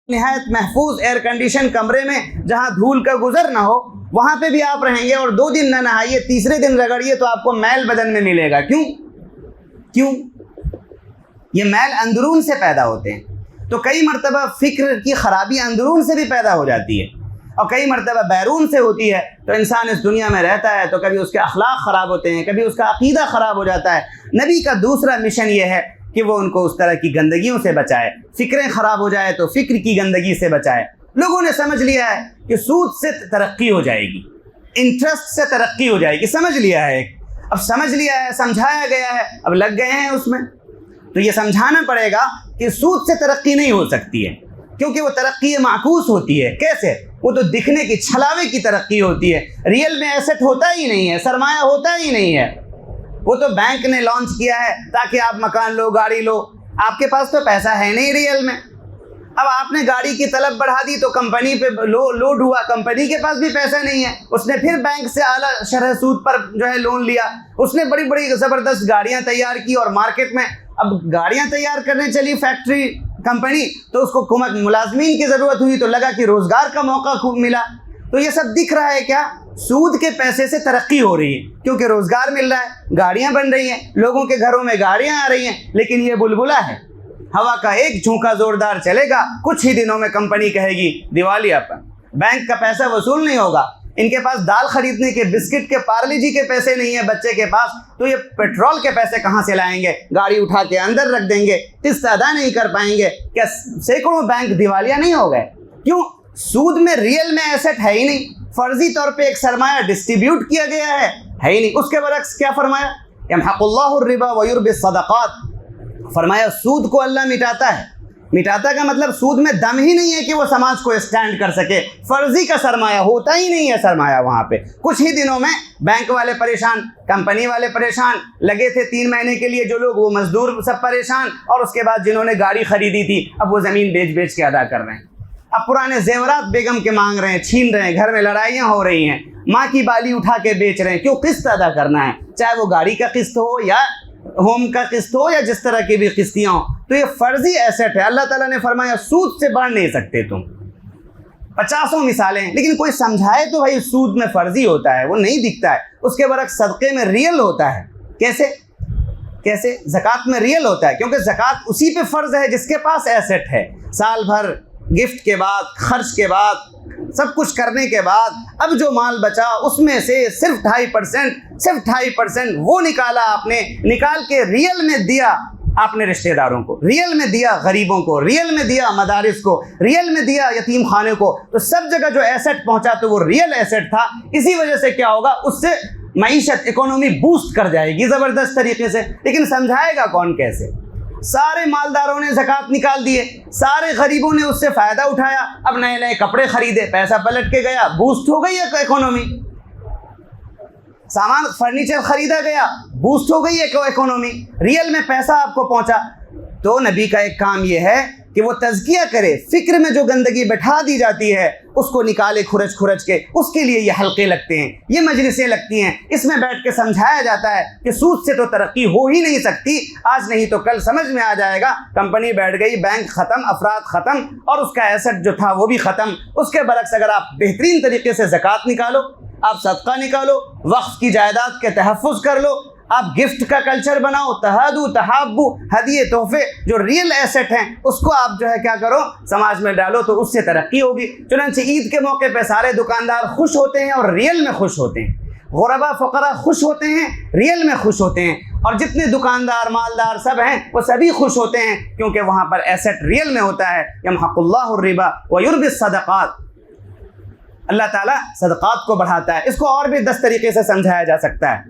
निहायत महफूज air condition कमरे में जहाँ धूल का गुजर ना हो, वहाँ पे भी आप रहेंगे और 2 दिन ना नहाइए, तीसरे दिन रगड़िए तो आपको मैल बदन में मिलेगा। क्यों? ये मैल अंदरून से पैदा होते हैं। तो कई मरतबा फ़िक्र की ख़राबी अंदरून से भी पैदा हो जाती है और कई मरतबा बैरून से होती है। तो इंसान इस दुनिया में रहता है तो कभी उसके अखलाक ख़राब होते हैं, कभी उसका अक़ीदा ख़राब हो जाता है। नबी का दूसरा मिशन ये है कि वो उनको उस तरह की गंदगियों से बचाए। फ़िक्रें ख़राब हो जाए तो फ़िक्र की गंदगी से बचाए। लोगों ने समझ लिया है कि सूद से तरक्की हो जाएगी, इंटरेस्ट से तरक्की हो जाएगी, समझ लिया है। अब समझ लिया है, समझाया गया है, अब लग गए हैं उसमें। तो ये समझाना पड़ेगा कि सूद से तरक्की नहीं हो सकती है, क्योंकि वो तरक्की माकूस होती है। कैसे? वो तो दिखने की, छलावे की तरक्की होती है। रियल में एसेट होता ही नहीं है, सरमाया होता ही नहीं है। वो तो बैंक ने लॉन्च किया है ताकि आप मकान लो, गाड़ी लो। आपके पास तो पैसा है नहीं रियल में। अब आपने गाड़ी की तलब बढ़ा दी तो कंपनी पे लोड हुआ, कंपनी के पास भी पैसा नहीं है। उसने फिर बैंक से आला शरह सूद पर जो है लोन लिया। उसने बड़ी बड़ी ज़बरदस्त गाड़ियां तैयार की और मार्केट में अब गाड़ियां तैयार करने चली फैक्ट्री कंपनी, तो उसको मुलाजमीन की ज़रूरत हुई तो लगा कि रोज़गार का मौका खूब मिला। तो ये सब दिख रहा है क्या? सूद के पैसे से तरक्की हो रही है, क्योंकि रोज़गार मिल रहा है, गाड़ियां बन रही हैं, लोगों के घरों में गाड़ियां आ रही हैं। लेकिन ये बुलबुला है, हवा का एक झोंका ज़ोरदार चलेगा, कुछ ही दिनों में कंपनी कहेगी दिवालियापन, बैंक का पैसा वसूल नहीं होगा। इनके पास दाल खरीदने के, बिस्किट के, पार्ले जी के पैसे नहीं है बच्चे के पास, तो ये पेट्रोल के पैसे कहाँ से लाएंगे? गाड़ी उठा के अंदर रख देंगे, किस्त अदा नहीं कर पाएंगे। क्या सैकड़ों बैंक दिवालिया नहीं हो गए? क्यों? सूद में रियल में एसेट है ही नहीं, फर्जी तौर पे एक सरमाया डिस्ट्रीब्यूट किया गया है ही नहीं। उसके बरक्स क्या फरमाया? यमहकुल्लाहु रिबा व युर्बि सदक़ात। फरमाया सूद को अल्लाह मिटाता है। मिटाता का मतलब सूद में दम ही नहीं है कि वो समाज को स्टैंड कर सके। फर्जी का सरमाया होता ही नहीं है सरमाया वहाँ पे। कुछ ही दिनों में बैंक वाले परेशान, कंपनी वाले परेशान, लगे थे 3 महीने के लिए जो लोग, वो मजदूर सब परेशान, और उसके बाद जिन्होंने गाड़ी खरीदी थी अब वो ज़मीन बेच के अदा कर रहे हैं। अब पुराने जेवरात बेगम के मांग रहे हैं, छीन रहे हैं, घर में लड़ाइयाँ हो रही हैं, माँ की बाली उठा के बेच रहे हैं। क्यों? किस्त अदा करना है, चाहे वो गाड़ी का किस्त हो या होम का किस्त हो या जिस तरह की भी किस्तियाँ हो। तो ये फर्जी एसेट है। अल्लाह ताला ने फरमाया सूद से बढ़ नहीं सकते तुम। 50 मिसालें हैं, लेकिन कोई समझाए तो भाई सूद में फर्जी होता है, वो नहीं दिखता है। उसके बरक्स सदक़े में रियल होता है। कैसे? ज़कात में रियल होता है, क्योंकि ज़कात उसी पे फ़र्ज है जिसके पास एसेट है। साल भर गिफ्ट के बाद, खर्च के बाद, सब कुछ करने के बाद अब जो माल बचा उसमें से सिर्फ 2.5% वो निकाला आपने, निकाल के रियल में दिया आपने रिश्तेदारों को, रियल में दिया गरीबों को, रियल में दिया मदारिस को, रियल में दिया यतीम खाने को। तो सब जगह जो एसेट पहुंचा तो वो रियल एसेट था। इसी वजह से क्या होगा? उससे मईशत, इकोनॉमी बूस्ट कर जाएगी ज़बरदस्त तरीके से। लेकिन समझाएगा कौन? कैसे? सारे मालदारों ने ज़कात निकाल दिए, सारे गरीबों ने उससे फ़ायदा उठाया, अब नए नए कपड़े खरीदे, पैसा पलट के गया, बूस्ट हो गई है इकोनॉमी। सामान, फर्नीचर खरीदा गया, बूस्ट हो गई है इकोनॉमी, रियल में पैसा आपको पहुंचा। तो नबी का एक काम यह है कि वो तज़किया करे, फ़िक्र में जो गंदगी बैठा दी जाती है उसको निकाले खुरच के। उसके लिए ये हल्के लगते हैं, ये मजलिसें लगती हैं, इसमें बैठ के समझाया जाता है कि सूद से तो तरक्की हो ही नहीं सकती। आज नहीं तो कल समझ में आ जाएगा। कंपनी बैठ गई, बैंक ख़त्म, अफराद ख़त्म, और उसका एसेट जो था वो भी ख़त्म। उसके बरक्स अगर आप बेहतरीन तरीके से ज़कात निकालो, आप सदका निकालो, वक्फ की जायदाद के तहफ़्फ़ुज़ कर लो, आप गिफ्ट का कल्चर बनाओ, तहादु तहाब्बु, हदिये तोहफे, जो रियल एसेट हैं उसको आप जो है क्या करो, समाज में डालो, तो उससे तरक्की होगी। चुनांचे ईद के मौके पे सारे दुकानदार खुश होते हैं और रियल में खुश होते हैं। गुरबा फ़क़रा खुश होते हैं, रियल में खुश होते हैं। और जितने दुकानदार, मालदार सब हैं वो सभी खुश होते हैं, क्योंकि वहाँ पर एसेट रियल में होता है। यमहकुल्लाहु रिबा व युर्बि सदक़ात। अल्लाह ताला सदक़ात को बढ़ाता है। इसको और भी 10 तरीके से समझाया जा सकता है।